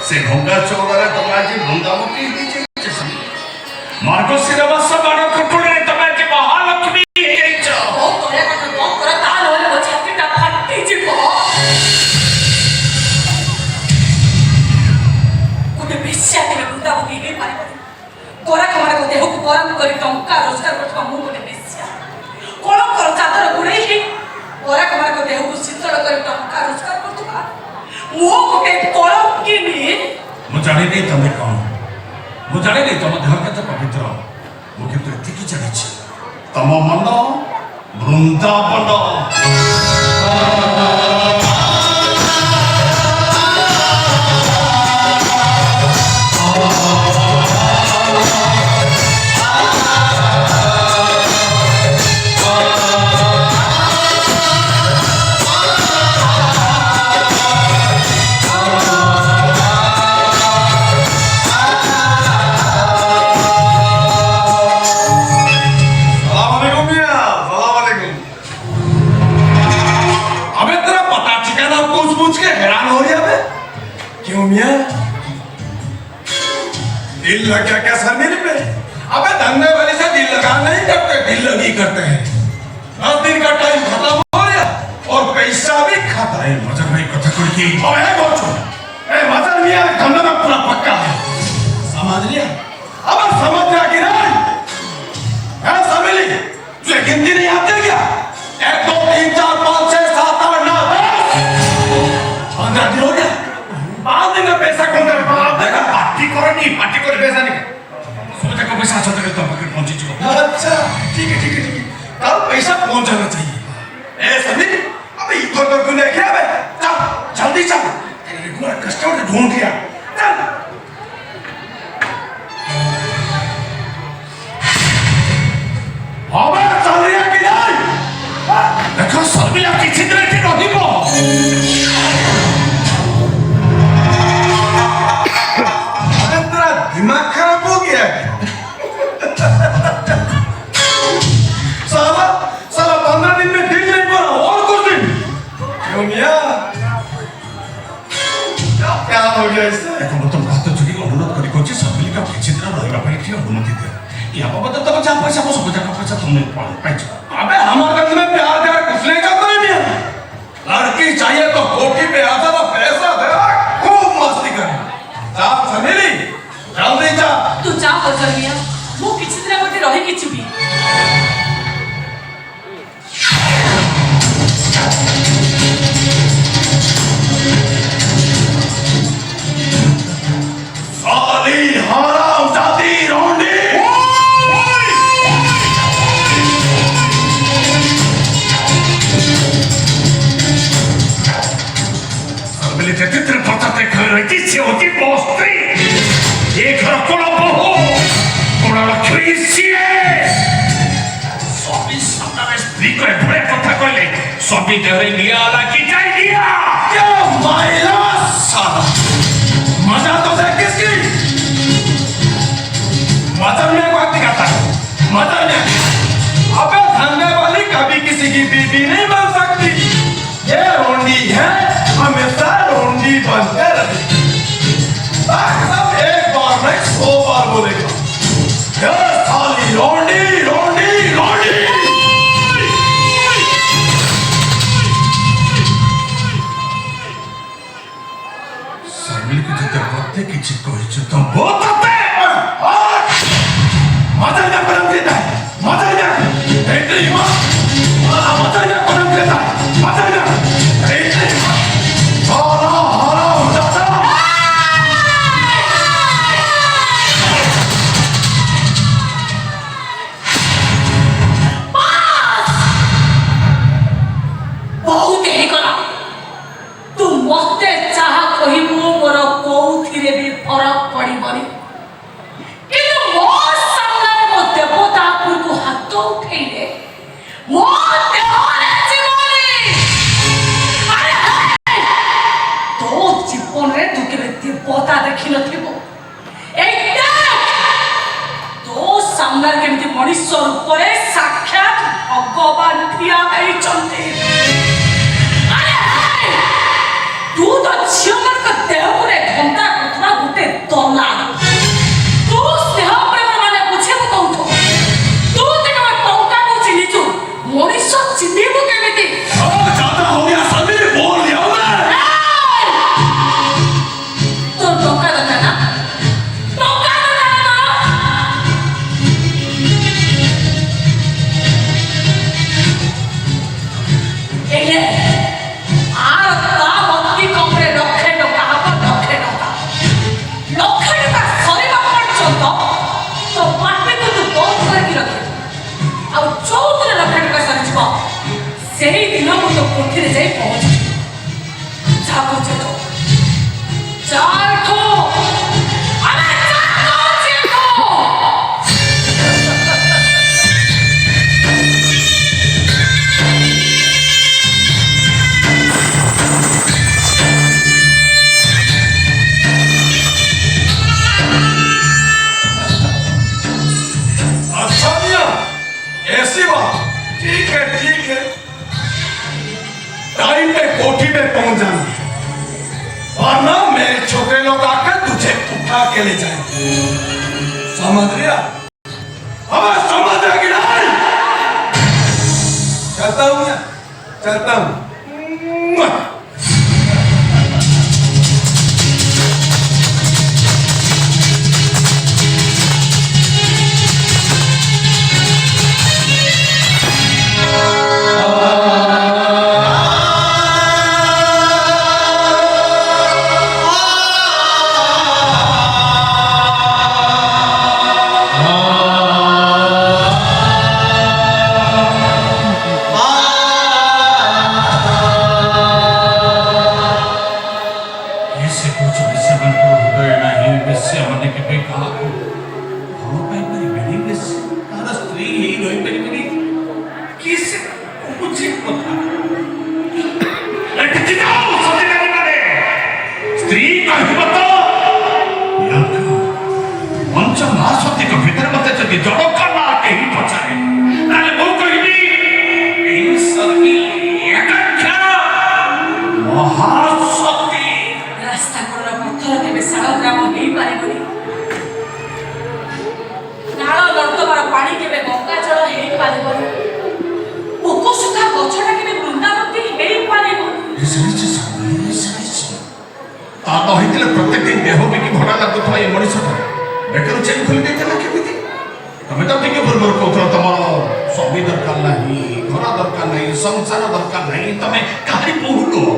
से ढोंगा चौरारे तुम आज वृंदावती दीजिए मार्गशीर मास बाण कुटुरे तुम आज महालक्ष्मी ହେଇଛ ଓ ତୋରେ କଥା କଣ କର ତା ନହେଲେ ମୋ ଛାତିଟା ଫାଟି ଯିବ ଗୋଟେ ବେଶ୍ୟା କେବେ ବୃନ୍ଦାବତୀ ହେଇପାରିବନି ଗରାଖମାନଙ୍କ ଦେହକୁ ଗରମ କରି ଟଙ୍କା ରୋଜଗାର କରୁଥିବା ମୁଁ ଗୋଟେ ବେଶ୍ୟା କଳଙ୍କର ଚାଦର ଘୋଡ଼େଇକି ଗରାଖମାନଙ୍କ ଦେହକୁ ଶୀତଳ କରି ଟଙ୍କା ରୋଜଗାର କରୁଥିବା ମୁଁ ଗୋଟେ କଳଙ୍କିନୀ ମୁଁ ଜାଣିନି ତମେ କଣ ମୁଁ ଜାଣିନି ତମ ଦେହ କେତେ ପବିତ୍ର ମୁଁ କିନ୍ତୁ ଏତିକି ଜାଣିଛି ତମ ମନ ବୃନ୍ଦାବନ दिल लग गया क्या सर मेरे पे अबे धंधे वाले से दिल लगा नहीं करते दिल लगी करते हैं 10 दिन का टाइम खत्म हो गया और पैसा भी खाता है मजर नहीं कथा करके अब है बोचो ए मजर मियां धंधा में पूरा पक्का है समझ लिया अब समझ गया कि नहीं है समझ ली तुझे गिनती नहीं आती क्या 1 2 3 4 5 6 7 8 9 10 15 दिन हो गया बाद में पैसा कौन दे बाप देगा पार्टी को पैसा नहीं सोचा को पैसा अच्छा तक पकड़ पहुंची चुका अच्छा ठीक है कल पैसा पहुंच जाना चाहिए ए सभी अबे इधर उधर क्यों नहीं गया बे चल जल्दी चल तेरे रेगुलर कस्टमर ढूंढ लिया चल अबे चल रहा कि नहीं देखो सर्विया किसी तरह की नहीं बो दिमाग खराब हो गया साला 15 दिन में दिल नहीं पड़ा और कुछ दिन क्यों मियां क्या हो गया इससे देखो तुम बात तो चुकी अनुरोध करी कोची सबली का किसी तरह रहना पाई थी अनुमति दे या बाबा तो तब जा पैसा को सब जगह पैसा तुमने पाई अबे हमारे दिल में प्यार कुछ नहीं चाहता है मियां लड़की चाहिए तो कोठी पे आ जा पैसा दे खूब मस्ती कर साहब समीली जल्दी जा तू जा बजरिया मु किछि दिन गोटे रही किछि भी साली हराम जाती रोंडी सर्विली ते चित्र पताते खरती से होती पोस्ट्री एक रखोला बहो कोड़ा लक्ष्मी सीए सभी सामने स्त्री को बड़े कथा कहले सभी देहरे लिया लागी जाई दिया क्या माइला साला मजा तो देख किसकी मजा में कोई दिखाता मजा में अबे धंधे वाली कभी किसी की बीवी नहीं बन सकती ये रोंडी है हमेशा रोंडी बनकर रहेगी सब एक बार में 100 बार बोलेगा साली रोंडी रोंडी रोंडी सर्विल की जितने पत्ते की चिपको ही चित्तों बहुत आते मजा ना करम देता है मजा ना इतनी माँ मजा ना करम देता है मजा ना इतनी माँ तू मते चाह कहिबो मोर कोउथिरे भी फरक पड़िबनी ଯାଇ ପହଞ୍ଚି ଯାହା କହୁଛ ତ ଚାଲଠୁ ଆମେ अच्छा मियां, ऐसी बात। ठीक है ठीक है, टाइम पे कोठी पे पहुंच जाना, वरना मेरे छोटे लोग आकर तुझे उठा के ले जाएंगे। समझ लिया? अब समझ रहा कि नहीं? चलता हूं मियां, चलता हूं। ऐसे कुछ विषय मन को हृदय नहीं विषय मन के पे कहा को हम पाई परी बेनी विष तारा स्त्री ही रोई परी बेनी किस मुझे पता लटक जाओ सोचे नहीं माने स्त्री का हिम्मत याक मंच महासती को भीतर मते जदि जड़ो करना के ही पचारे ताले वो कहबी एई सरगी एकाख्या महासती ରାସ୍ତା କଡ଼ର ପଥର କେବେ ଶାଳଗ୍ରାମ ହେଇପାରିବନି। ନାଳ ନର୍ଦ୍ଦମାର ପାଣି କେବେ ଗଙ୍ଗାଜଳ ହେଇପାରିବନି। ପୋକସୁଖା ଗଛଟା କେବେ ବୃନ୍ଦାବତୀ ହେଇପାରିବନି। ତା ତ ହେଇଥିଲେ ପ୍ରତ୍ୟେକ ଦିନ ଦେହ ବିକି ଭଡ଼ା ଲାଗୁଥିବା ଏ ମଣିଷଟା ବେକରୁ ଚେନ୍ ଖୋଲି ଦେଇଥିଲା କେମିତି? ତମେ ତ ଟିକେ ପୂର୍ବରୁ କହୁଥିଲ ତମର ସ୍ୱାମୀ ଦରକାର ନାହିଁ, ଘର ଦରକାର ନାହିଁ, ସଂସାର ଦରକାର ନାହିଁ, ତମେ କାହାରି ବୋହୂ ନୁହଁ,